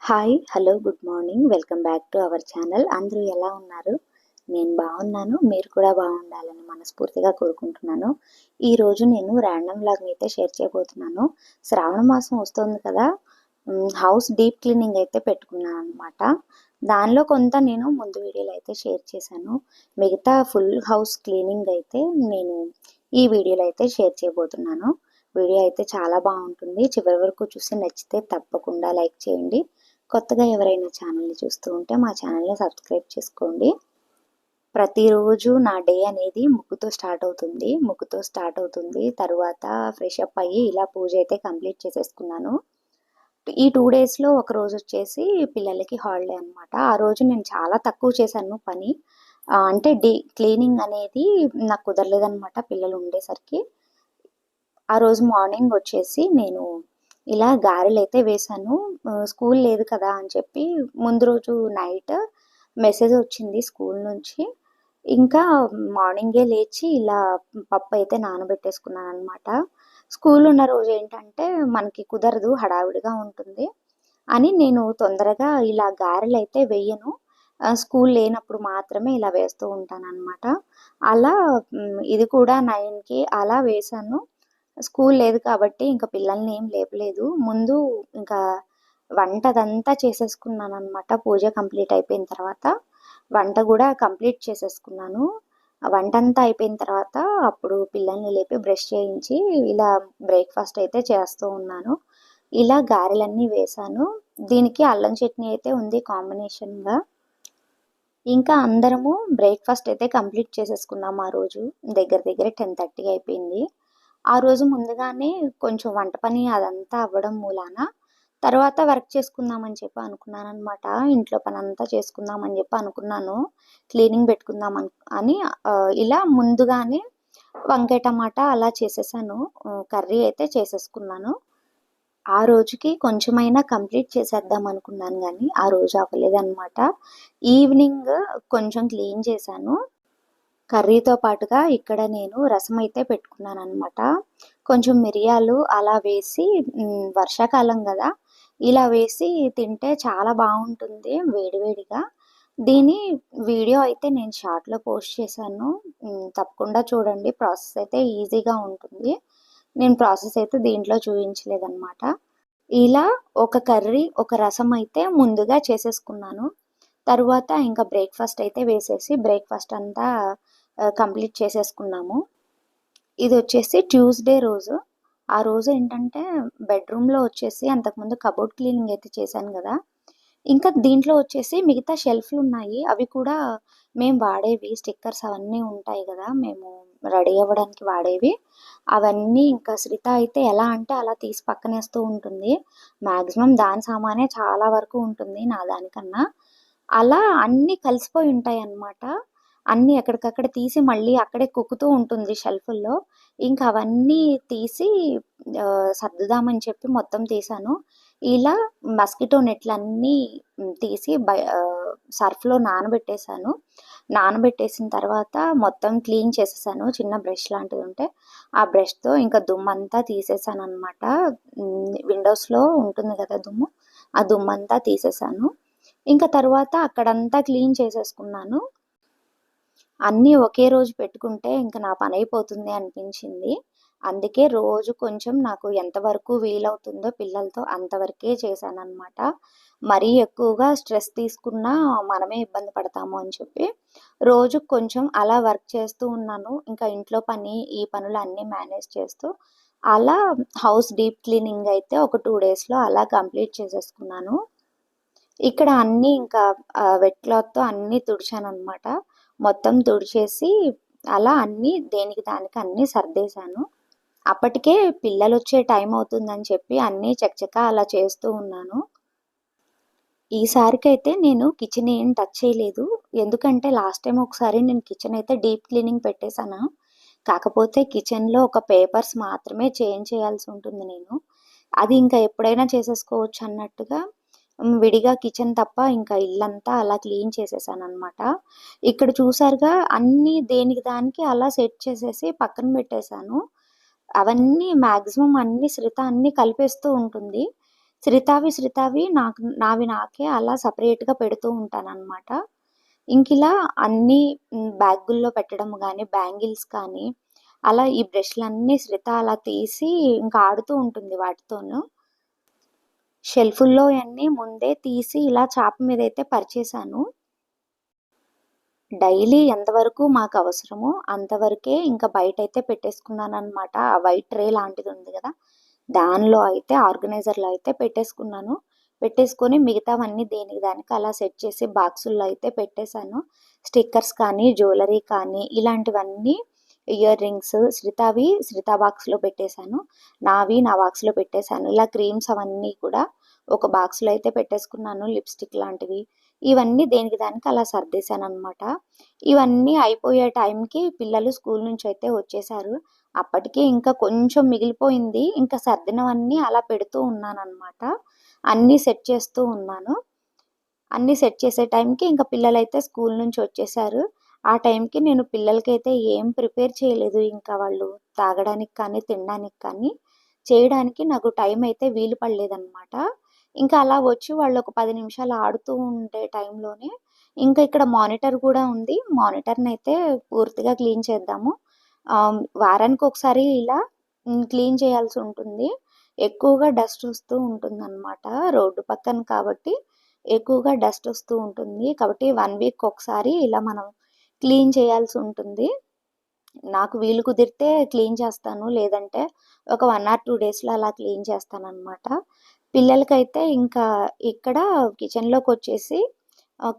Hi! Hello! Good morning. Welcome back to our channel. అందరూ ఎలా ఉన్నారు? నేను బాగున్నాను. మీరు కూడా బాగుండాలని మనస్ఫూర్తిగా కోరుకుంటున్నాను. ఈరోజు నేను ర్యాండమ్ వ్లాగ్‌ని అయితే షేర్ చేయబోతున్నాను. శ్రావణ మాసం వస్తుంది కదా! హౌస్ డీప్ క్లీనింగ్ అయితే పెట్టుకున్నాననమాట. దానిలో కొంత నేను ముందు వీడియోలో అయితే షేర్ చేశాను. మిగతా ఫుల్ హౌస్ క్లీనింగ్ అయితే నేను ఈ వీడియోలో అయితే షేర్ చేయబోతున్నాను. వీడియో అయితే చాలా బాగుంటుంది. చివరి వరకు చూసి నచ్చితే తప్పకుండా లైక్ చేయండి. కొత్తగా ఎవరైనా ఛానల్ని చూస్తూ ఉంటే మా ఛానల్ని సబ్స్క్రైబ్ చేసుకోండి. ప్రతిరోజు నా డే అనేది ముగ్గుతో స్టార్ట్ అవుతుంది. తర్వాత ఫ్రెష్ అప్ అయ్యి ఇలా పూజ అయితే కంప్లీట్ చేసేసుకున్నాను. ఈ 2 డేస్లో ఒక రోజు వచ్చేసి పిల్లలకి హాలిడే అనమాట. ఆ రోజు నేను చాలా తక్కువ చేశాను పని. అంటే క్లీనింగ్ అనేది నాకు కుదరలేదనమాట పిల్లలు ఉండేసరికి. ఆ రోజు మార్నింగ్ వచ్చేసి నేను ఇలా గారెలైతే వేశాను. స్కూల్ లేదు కదా అని చెప్పి ముందు రోజు నైట్ మెసేజ్ వచ్చింది స్కూల్ నుంచి. ఇంకా మార్నింగే లేచి ఇలా పప్పు అయితే నానబెట్టేసుకున్నాననమాట. స్కూల్ ఉన్న రోజు ఏంటంటే మనకి కుదరదు, హడావిడిగా ఉంటుంది అని నేను తొందరగా ఇలా గారెలైతే వేయను. స్కూల్ లేనప్పుడు మాత్రమే ఇలా వేస్తూ ఉంటాననమాట. అలా ఇది కూడా 9కి అలా వేశాను. స్కూల్ లేదు కాబట్టి ఇంకా పిల్లల్ని ఏం లేపలేదు. ముందు ఇంకా వంటదంతా చేసేసుకున్నాననమాట. పూజ కంప్లీట్ అయిపోయిన తర్వాత వంట కూడా కంప్లీట్ చేసేసుకున్నాను. వంటంతా అయిపోయిన తర్వాత అప్పుడు పిల్లల్ని లేపి బ్రష్ చేయించి ఇలా బ్రేక్ఫాస్ట్ అయితే చేస్తూ ఉన్నాను. ఇలా గారెలన్నీ వేశాను. దీనికి అల్లం చట్నీ అయితే ఉంది కాంబినేషన్గా. ఇంకా అందరము బ్రేక్ఫాస్ట్ అయితే కంప్లీట్ చేసేసుకున్నాము ఆ రోజు. దగ్గర దగ్గర 10:30 అయిపోయింది. ఆ రోజు ముందుగానే కొంచెం వంట పని అదంతా అవ్వడం మూలాన తర్వాత వర్క్ చేసుకుందామని చెప్పి అనుకున్నాననమాట. ఇంట్లో పనంతా చేసుకుందామని చెప్పి అనుకున్నాను. క్లీనింగ్ పెట్టుకుందాం అని ఇలా ముందుగానే వంకాయ టమాటా అలా చేసేసాను. కర్రీ అయితే చేసేసుకున్నాను. ఆ రోజుకి కొంచెమైనా కంప్లీట్ చేసేద్దాం అనుకున్నాను కానీ ఆ రోజు అవ్వలేదన్నమాట. ఈవినింగ్ కొంచెం క్లీన్ చేశాను. కర్రీతో పాటుగా ఇక్కడ నేను రసం అయితే పెట్టుకున్నాననమాట. కొంచెం మిరియాలు అలా వేసి వర్షాకాలం కదా! ఇలా వేసి తింటే చాలా బాగుంటుంది వేడివేడిగా. దీని వీడియో అయితే నేను షార్ట్‌లో పోస్ట్ చేశాను. తప్పకుండా చూడండి. ప్రాసెస్ అయితే ఈజీగా ఉంటుంది. నేను ప్రాసెస్ అయితే దీంట్లో చూయించలేదనమాట. ఇలా ఒక కర్రీ, ఒక రసం అయితే ముందుగా చేసేసుకున్నాను. తరువాత ఇంకా బ్రేక్ఫాస్ట్ అయితే వేసేసి బ్రేక్ఫాస్ట్ అంతా కంప్లీట్ చేసేసుకున్నాము. ఇది వచ్చేసి ట్యూస్డే రోజు. ఆ రోజు ఏంటంటే బెడ్రూమ్లో వచ్చేసి అంతకుముందు కబోర్డ్ క్లీనింగ్ అయితే చేశాను కదా! ఇంకా దీంట్లో వచ్చేసి మిగతా షెల్ఫ్లు ఉన్నాయి. అవి కూడా మేము వాడేవి స్టిక్కర్స్ అవన్నీ ఉంటాయి కదా! మేము రెడీ అవ్వడానికి వాడేవి. అవన్నీ ఇంకా శ్రిత అయితే ఎలా అంటే అలా తీసి పక్కనేస్తూ ఉంటుంది. మ్యాక్సిమం దాని సామానే చాలా వరకు ఉంటుంది నా దానికన్నా. అలా అన్నీ కలిసిపోయి ఉంటాయన్నమాట. అన్నీ ఎక్కడికక్కడ తీసి మళ్ళీ అక్కడే కుక్కుతూ ఉంటుంది షెల్ఫుల్లో. ఇంకా అవన్నీ తీసి సర్దుదామని చెప్పి మొత్తం తీశాను. ఇలా మస్కిటో నెట్లన్నీ తీసి సర్ఫ్‌లో నానబెట్టేశాను. నానబెట్టేసిన తర్వాత మొత్తం క్లీన్ చేసేసాను. చిన్న బ్రష్ లాంటిది ఉంటే ఆ బ్రష్‌తో ఇంకా దుమ్మంతా తీసేసాననమాట. విండోస్‌లో ఉంటుంది కదా దుమ్ము, ఆ దుమ్మంతా తీసేసాను. ఇంకా తర్వాత అక్కడంతా క్లీన్ చేసేసుకున్నాను. అన్నీ ఒకే రోజు పెట్టుకుంటే ఇంక నా పనైపోతుంది అనిపించింది. అందుకే రోజు కొంచెం నాకు ఎంతవరకు వీలవుతుందో పిల్లలతో అంతవరకే చేశాననమాట. మరీ ఎక్కువగా స్ట్రెస్ తీసుకున్నా మనమే ఇబ్బంది పడతాము అని చెప్పి రోజు కొంచెం అలా వర్క్ చేస్తూ ఉన్నాను. ఇంకా ఇంట్లో పని, ఈ పనులు అన్నీ మేనేజ్ చేస్తూ అలా హౌస్ డీప్ క్లీనింగ్ అయితే ఒక 2 డేస్‌లో అలా కంప్లీట్ చేసేసుకున్నాను. ఇక్కడ అన్నీ ఇంకా వెట్ క్లాత్‌తో అన్నీ తుడిచాననమాట. మొత్తం తుడిచేసి అలా అన్నీ దేనికి దానికి అన్నీ సర్దేశాను. అప్పటికే పిల్లలొచ్చే టైం అవుతుందని చెప్పి అన్నీ చకచకా అలా చేస్తూ ఉన్నాను. ఈసారికైతే నేను కిచెన్ ఏం టచ్ చేయలేదు. ఎందుకంటే లాస్ట్ టైమ్ ఒకసారి నేను కిచెన్ అయితే డీప్ క్లీనింగ్ పెట్టేశాను. కాకపోతే కిచెన్‌లో ఒక పేపర్స్ మాత్రమే చేంజ్ చేయాల్సి ఉంటుంది నేను. అది ఇంకా ఎప్పుడైనా చేసేసుకోవచ్చు అన్నట్టుగా విడిగా కిచెన్ తప్ప ఇంకా ఇల్లంతా అలా క్లీన్ చేసేసాననమాట. ఇక్కడ చూసారుగా అన్నీ దేనికి దానికి అలా సెట్ చేసేసి పక్కన పెట్టేశాను. అవన్నీ మాక్సిమం అన్నీ శ్రిత అన్నీ కలిపేస్తూ ఉంటుంది. శ్రితావి నావి నాకే అలా సపరేట్‌గా పెడుతూ ఉంటాననమాట. ఇంకిలా అన్నీ బ్యాగుల్లో పెట్టడం గానీ, బ్యాంగిల్స్ కానీ, అలా ఈ బ్రష్‌లన్నీ శ్రిత అలా తీసి ఇంకా ఆడుతూ ఉంటుంది వాటితోను. షెల్ఫుల్లోయన్నీ ముందే తీసి ఇలా చాప మీదైతే పరిచేశాను. డైలీ ఎంతవరకు మాకవసరమో అంతవరకే ఇంకా బయటైతే పెట్టేసుకున్నాననమాట. ఆ వైట్ ట్రే లాంటిదుంది గదా! దానిలో అయితే ఆర్గనైజర్‌లో అయితే పెట్టేసుకున్నాను. పెట్టేసుకొని మిగతావన్నీ దేనికి దానికి అలా సెట్ చేసి బాక్సుల్లో అయితే పెట్టేశాను. స్టిక్కర్స్ కానీ, జ్యువెలరీ కానీ ఇలాంటివన్నీ ఇయర్ రింగ్స్ శ్రితా బాక్స్‌లో పెట్టేశాను. నావి నా బాక్స్‌లో పెట్టేశాను. ఇలా క్రీమ్స్ అవన్నీ కూడా ఒక బాక్స్‌లో అయితే పెట్టేసుకున్నాను. లిప్‌స్టిక్ లాంటివి. ఇవన్నీ దేనికి దానికి అలా సర్దేశాననమాట. ఇవన్నీ అయిపోయే టైంకి పిల్లలు స్కూల్ నుంచయితే వచ్చేశారు. అప్పటికే ఇంకా కొంచెం మిగిలిపోయింది. ఇంకా సర్దినవన్నీ అలా పెడుతూ ఉన్నాననమాట. అన్నీ సెట్ చేస్తూ ఉన్నాను. అన్నీ సెట్ చేసే టైంకి ఇంకా పిల్లలైతే స్కూల్ నుంచి వచ్చేశారు. ఆ టైంకి నేను పిల్లలకైతే ఏం ప్రిపేర్ చేయలేదు. ఇంకా వాళ్ళు తాగడానికి కానీ, తినడానికి కానీ చేయడానికి నాకు టైం అయితే వీలు పడలేదనమాట. ఇంకా అలా వచ్చి వాళ్ళు ఒక 10 నిమిషాలు ఆడుతూ ఉండే టైంలోనే ఇంకా ఇక్కడ మానిటర్ కూడా ఉంది. మానిటర్‌నైతే పూర్తిగా క్లీన్ చేద్దాము. వారానికి ఒకసారి ఇలా క్లీన్ చేయాల్సి ఉంటుంది. ఎక్కువగా డస్ట్ వస్తూ ఉంటుందనమాట. రోడ్డు పక్కన కాబట్టి ఎక్కువగా డస్ట్ వస్తూ ఉంటుంది. కాబట్టి 1 వీక్ ఒకసారి ఇలా మనం క్లీన్ చేయాల్సి ఉంటుంది. నాకు వీలు కుదిరితే క్లీన్ చేస్తాను. లేదంటే ఒక 1 ఆర్ 2 డేస్‌లో అలా క్లీన్ చేస్తాననమాట. పిల్లలకైతే ఇంకా ఇక్కడ కిచెన్‌లోకొచ్చేసి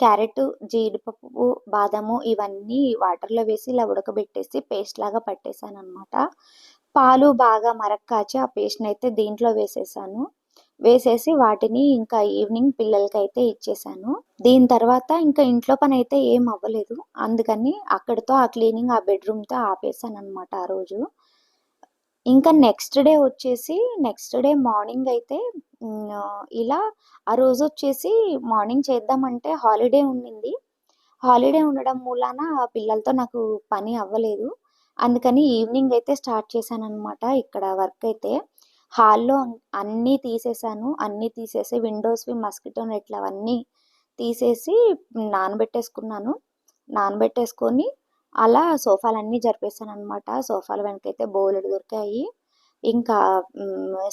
క్యారెట్, జీడిపప్పు, బాదాము ఇవన్నీ వాటర్‌లో వేసి ఇలా ఉడకబెట్టేసి పేస్ట్ లాగా పట్టేసాననమాట. పాలు బాగా మరగ కాచి ఆ పేస్ట్‌నైతే దీంట్లో వేసేసాను. వేసేసి వాటిని ఇంకా ఈవినింగ్ పిల్లలకైతే ఇచ్చేసాను. దీని తర్వాత ఇంకా ఇంట్లో పనైతే ఏం అవ్వలేదు. అందుకని అక్కడితో ఆ క్లీనింగ్ ఆ బెడ్‌రూమ్‌తో ఆపేసాననమాట ఆ రోజు. ఇంకా నెక్స్ట్ డే మార్నింగ్ అయితే ఇలా ఆ రోజొచ్చేసి మార్నింగ్ చేద్దామంటే హాలిడే ఉండింది. హాలిడే ఉండడం మూలాన పిల్లలతో నాకు పని అవ్వలేదు. అందుకని ఈవినింగ్ అయితే స్టార్ట్ చేశాననమాట ఇక్కడ వర్క్ అయితే. హాల్‌లో అన్నీ తీసేసాను. అన్నీ తీసేసి విండోస్‌వి మస్కిటో నెట్లు అవన్నీ తీసేసి నానబెట్టేసుకున్నాను. నానబెట్టేసుకొని అలా సోఫాలన్నీ జరిపేసాననమాట. సోఫాల వెనకైతే బోలెడు దొరికాయి. ఇంకా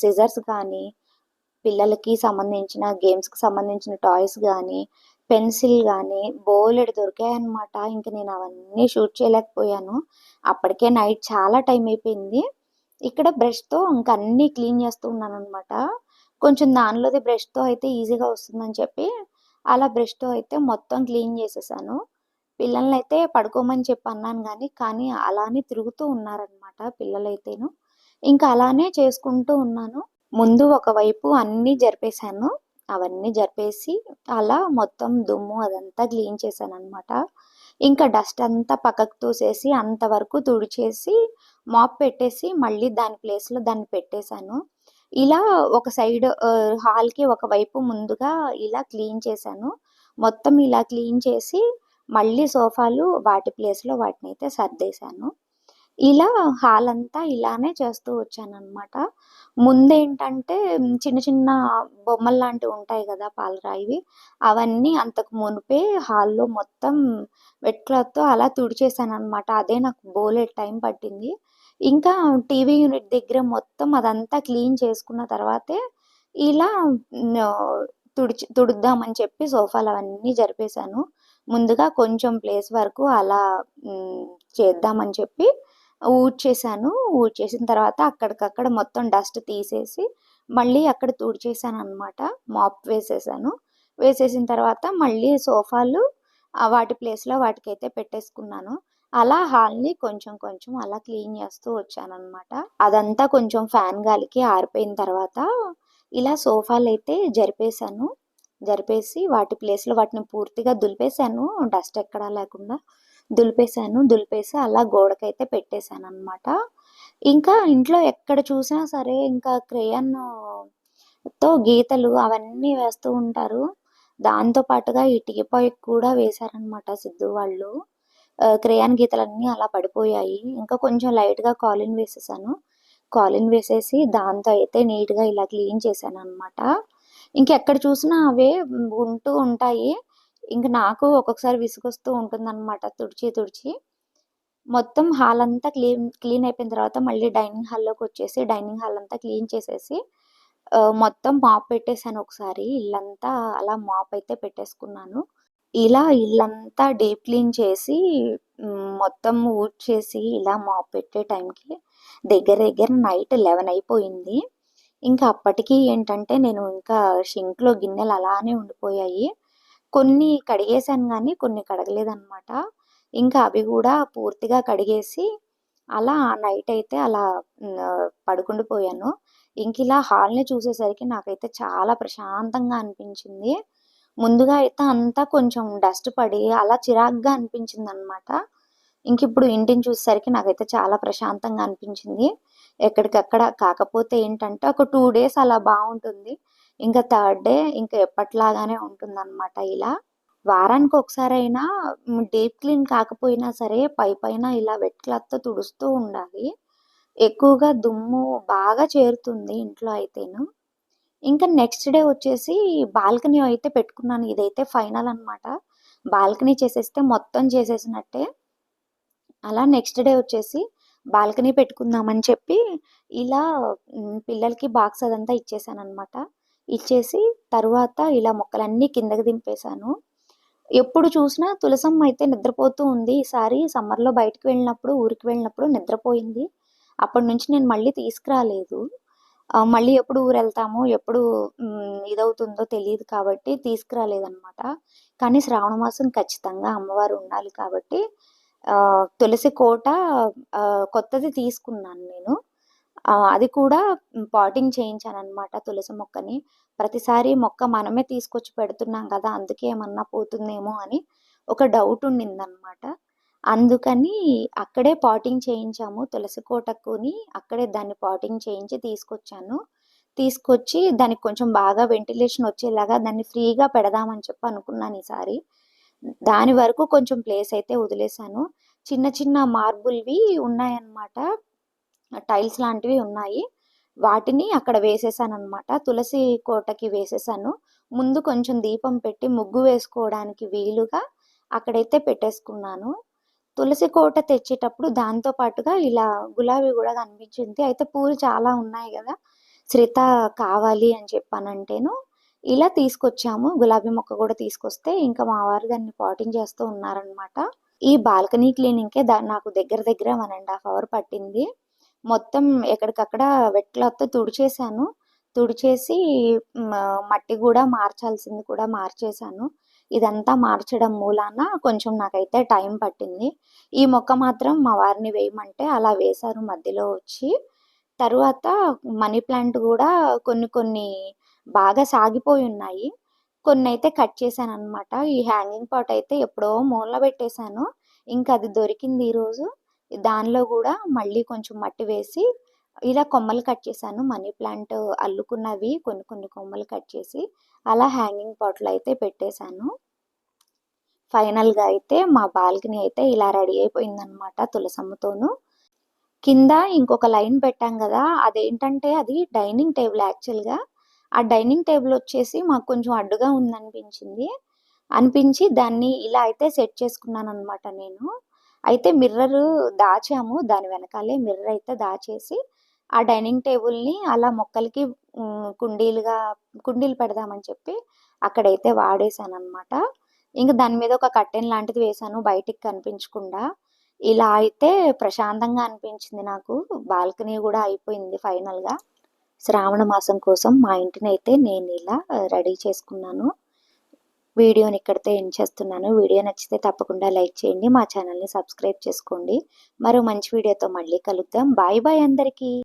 సిజర్స్ కానీ, పిల్లలకి సంబంధించిన గేమ్స్‌కి సంబంధించిన టాయ్స్ గానీ, పెన్సిల్ గానీ బోలెడు దొరికాయనమాట. ఇంక నేను అవన్నీ షూట్ చేయలేకపోయాను. అప్పటికే నైట్ చాలా టైం అయిపోయింది. ఇక్కడ బ్రష్‌తో ఇంక అన్నీ క్లీన్ చేస్తూ ఉన్నాననమాట. కొంచెం దానిలోది బ్రష్‌తో అయితే ఈజీగా వస్తుందని చెప్పి, అలా బ్రష్‌తో అయితే మొత్తం క్లీన్ చేసేసాను. పిల్లలనైతే పడుకోమని చెప్పి అన్నాను గానీ, కానీ అలానే తిరుగుతూ ఉన్నారనమాట పిల్లలైతేను. ఇంకా అలానే చేసుకుంటూ ఉన్నాను. ముందు ఒకవైపు అన్నీ జరిపేశాను. అవన్నీ జరిపేసి అలా మొత్తం దుమ్ము అదంతా క్లీన్ చేశాననమాట. ఇంకా డస్ట్ అంతా పక్కకు తోసేసి అంతవరకు తుడిచేసి మాప్ పెట్టేసి మళ్ళీ దాని ప్లేస్‌లో దాన్ని పెట్టేశాను. ఇలా ఒక సైడ్ హాల్‌కి ఒకవైపు ముందుగా ఇలా క్లీన్ చేశాను. మొత్తం ఇలా క్లీన్ చేసి మళ్ళీ సోఫాలు వాటి ప్లేస్‌లో వాటినైతే సర్దేశాను. ఇలా హాల్ అంతా ఇలానే చేస్తూ వచ్చాననమాట. ముందేంటంటే చిన్న చిన్న బొమ్మల్లాంటివి ఉంటాయి గదా! పాలరాయివి. అవన్నీ అంతకు మునుపే హాల్‌లో మొత్తం వెట్ క్లాత్‌తో అలా తుడిచేసాననమాట. అదే నాకు బోలెడు టైం పట్టింది. ఇంకా టీవీ యూనిట్ దగ్గర మొత్తం అదంతా క్లీన్ చేసుకున్న తర్వాతే ఇలా తుడుద్దామని చెప్పి సోఫాలవన్నీ జరిపేశాను. ముందుగా కొంచెం ప్లేస్ వరకు అలా చేద్దామని చెప్పి ఊడ్చేశాను. ఊడ్చేసిన తర్వాత అక్కడికక్కడ మొత్తం డస్ట్ తీసేసి, మళ్ళీ అక్కడ తుడిచేశాననమాట. మాప్ వేసేసాను. వేసేసిన తర్వాత మళ్ళీ సోఫాలు వాటి ప్లేస్‌లో వాటికైతే పెట్టేసుకున్నాను. అలా హాల్‌ని కొంచెం కొంచెం అలా క్లీన్ చేస్తూ వచ్చాననమాట. అదంతా కొంచెం ఫ్యాన్ గాలికి ఆరిపోయిన తర్వాత ఇలా సోఫాలైతే జరిపేశాను. జరిపేసి వాటి ప్లేస్‌లో వాటిని పూర్తిగా దులిపేశాను. డస్ట్ ఎక్కడా లేకుండా దులిపేశాను. దులిపేసి అలా గోడకైతే పెట్టేశాననమాట. ఇంకా ఇంట్లో ఎక్కడ చూసినా సరే ఇంకా క్రేయాన్‌తో గీతలు అవన్నీ వేస్తూ ఉంటారు. దాంతో పాటుగా ఈ టీపాయ్‌కి కూడా వేశారనమాట సిద్ధు వాళ్ళు. క్రేయాన్ గీతలన్నీ అలా పడిపోయాయి. ఇంకా కొంచెం లైట్‌గా కాలిన్ వేసేసాను. కాలిన్ వేసేసి దాంతో అయితే నీట్‌గా ఇలా క్లీన్ చేశాననమాట. ఇంకెక్కడ చూసినా అవే ఉంటూ ఉంటాయి. ఇంక నాకు ఒక్కొక్కసారి విసుగొస్తూ ఉంటుందనమాట తుడిచి, తుడిచి. మొత్తం హాల్ అంతా క్లీన్ అయిపోయిన తర్వాత మళ్ళీ డైనింగ్ హాల్‌లోకొచ్చేసి డైనింగ్ హాల్ అంతా క్లీన్ చేసేసి మొత్తం మాప్ పెట్టేసాను ఒకసారి. ఇల్లంతా అలా మాప్ అయితే పెట్టేసుకున్నాను. ఇలా ఇల్లంతా డీప్ క్లీన్ చేసి మొత్తం ఊడ్చేసి ఇలా మాప్ పెట్టే టైంకి దగ్గర దగ్గర నైట్ 11 అయిపోయింది. ఇంకా అప్పటికి ఏంటంటే నేను ఇంకా షింక్‌లో గిన్నెలు అలానే ఉండిపోయాయి. కొన్ని కడిగేసాను గానీ కొన్ని కడగలేదనమాట. ఇంకా అవి గూడా పూర్తిగా కడిగేసి అలా ఆ నైట్ అయితే అలా పడుకుండిపోయాను. ఇంకిలా హాల్‌ని చూసేసరికి నాకైతే చాలా ప్రశాంతంగా అనిపించింది. ముందుగా అయితే అంతా కొంచెం డస్ట్ పడి అలా చిరాకుగా అనిపించిందనమాట. ఇంకిప్పుడు ఇంటిని చూసేసరికి నాకైతే చాలా ప్రశాంతంగా అనిపించింది. ఎక్కడికక్కడ కాకపోతే ఏంటంటే ఒక 2 డేస్ అలా బావుంటుంది. ఇంకా థర్డ్ డే ఇంకా ఎప్పటిలాగానే ఉంటుందనమాట ఇలా. వారానికి ఒకసారైనా డీప్ క్లీన్ కాకపోయినా సరే పైపైన ఇలా వెట్ క్లాత్‌తో తుడుస్తూ ఉండాలి. ఎక్కువగా దుమ్ము బాగా చేరుతుంది ఇంట్లో అయితేను. ఇంకా నెక్స్ట్ డే వచ్చేసి బాల్కనీ అయితే పెట్టుకున్నాను. ఇదైతే ఫైనల్ అనమాట. బాల్కనీ చేసేస్తే మొత్తం చేసేసినట్టే. అలా నెక్స్ట్ డే వచ్చేసి బాల్కనీ పెట్టుకుందామని చెప్పి ఇలా పిల్లలకి బాక్స్ అదంతా ఇచ్చేసాననమాట. ఇచ్చేసి తరువాత ఇలా మొక్కలన్నీ కిందకి దింపేసాను. ఎప్పుడు చూసినా తులసమ్మ అయితే నిద్రపోతూ ఉంది. ఈసారి సమ్మర్‌లో బయటికి వెళ్ళినప్పుడు, ఊరికి వెళ్ళినప్పుడు నిద్రపోయింది. అప్పటినుంచి నేను మళ్ళీ తీసుకురాలేదు. మళ్ళీ ఎప్పుడు ఊరెళ్తామో, ఎప్పుడు ఇదవుతుందో తెలీదు కాబట్టి తీసుకురాలేదనమాట. కానీ శ్రావణ మాసం ఖచ్చితంగా అమ్మవారు ఉండాలి కాబట్టి తులసి కోట కొత్తది తీసుకున్నాను నేను. అది కూడా పాటింగ్ చేయించాననమాట తులసి మొక్కని. ప్రతిసారి మొక్క మనమే తీసుకొచ్చి పెడుతున్నాం కదా! అందుకే ఏమన్నా పోతుందేమో అని ఒక డౌట్ ఉండిందనమాట. అందుకని అక్కడే పాటింగ్ చేయించాము. తులసి కోటకుని అక్కడే దాన్ని పాటింగ్ చేయించి తీసుకొచ్చాను. తీసుకొచ్చి దానికి కొంచెం బాగా వెంటిలేషన్ వచ్చేలాగా దాన్ని ఫ్రీగా పెడదామని చెప్పి అనుకున్నాను ఈసారి. దాని వరకు కొంచెం ప్లేస్ అయితే వదిలేసాను. చిన్న చిన్న మార్బుల్‌వి ఉన్నాయన్నమాట. టైల్స్ లాంటివి ఉన్నాయి. వాటిని అక్కడ వేసేసాననమాట. తులసి కోటకి వేసేసాను. ముందు కొంచెం దీపం పెట్టి ముగ్గు వేసుకోవడానికి వీలుగా అక్కడైతే పెట్టేసుకున్నాను. తులసి కోట తెచ్చేటప్పుడు దాంతో పాటుగా ఇలా గులాబీ గూడా కనిపించింది. అయితే పూలు చాలా ఉన్నాయి గదా! శ్రిత కావాలి అని చెప్పానంటేను ఇలా తీసుకొచ్చాము. గులాబీ మొక్క గూడా తీసుకొస్తే ఇంకా మా వారు దాన్ని పాటింగ్ చేస్తూ ఉన్నారనమాట. ఈ బాల్కనీ క్లీనింగ్‌కే నాకు దగ్గర దగ్గర 1 ½ అవర్ పట్టింది. మొత్తం ఎక్కడికక్కడ వెట్ క్లాత్‌తో తుడిచేసాను. తుడిచేసి మట్టి గూడా మార్చాల్సింది కూడా మార్చేసాను. ఇదంతా మార్చడం మూలాన కొంచెం నాకైతే టైం పట్టింది. ఈ మొక్క మాత్రం మా వారిని వేయమంటే అలా వేశారు మధ్యలో వచ్చి. తరువాత మనీ ప్లాంట్ గూడా కొన్ని కొన్ని బాగా సాగిపోయున్నాయి. కొన్నైతే కట్ చేశాననమాట. ఈ హ్యాంగింగ్ పాట్ అయితే ఎప్పుడో మూలన పెట్టేశాను. ఇంకా అది దొరికింది ఈరోజు. దానిలో గూడా మళ్ళీ కొంచెం మట్టి వేసి ఇలా కొమ్మలు కట్ చేశాను. మనీ ప్లాంట్ అల్లుకున్నవి కొన్ని కొన్ని కొమ్మలు కట్ చేసి అలా హ్యాంగింగ్ పాట్‌లో అయితే పెట్టేశాను. ఫైనల్‌గా అయితే మా బాల్కనీ అయితే ఇలా రెడీ అయిపోయిందనమాట తులసమ్మతోను. కింద ఇంకొక లైన్ పెట్టాం గదా! అదేంటంటే అది డైనింగ్ టేబుల్ యాక్చువల్‌గా. ఆ డైనింగ్ టేబుల్ వచ్చేసి మాకు కొంచెం అడ్డుగా అనిపించి దాన్ని ఇలా అయితే సెట్ చేసుకున్నాననమాట నేను. అయితే మిర్రరు దాచాము. దాని వెనకాలే మిర్రర్ అయితే దాచేసి, ఆ డైనింగ్ టేబుల్‌ని అలా మొక్కలకి కుండీలు పెడదామని చెప్పి అక్కడైతే వాడేశాననమాట. ఇంక దాని మీద ఒక కర్టెన్ లాంటిది వేశాను బయటికి కనిపించకుండా. ఇలా అయితే ప్రశాంతంగా అనిపించింది నాకు. బాల్కనీ గూడా అయిపోయింది ఫైనల్‌గా. శ్రావణ మాసం కోసం మా ఇంటినైతే నేనిలా రెడీ చేసుకున్నాను. వీడియోని ఇక్కడితో ఎండ్ చేస్తున్నాను. వీడియో నచ్చితే తప్పకుండా లైక్ చేయండి. మా ఛానల్‌ని సబ్స్క్రైబ్ చేసుకోండి. మరో మంచి వీడియోతో మళ్ళీ కలుద్దాం. బాయ్ బాయ్ అందరికీ.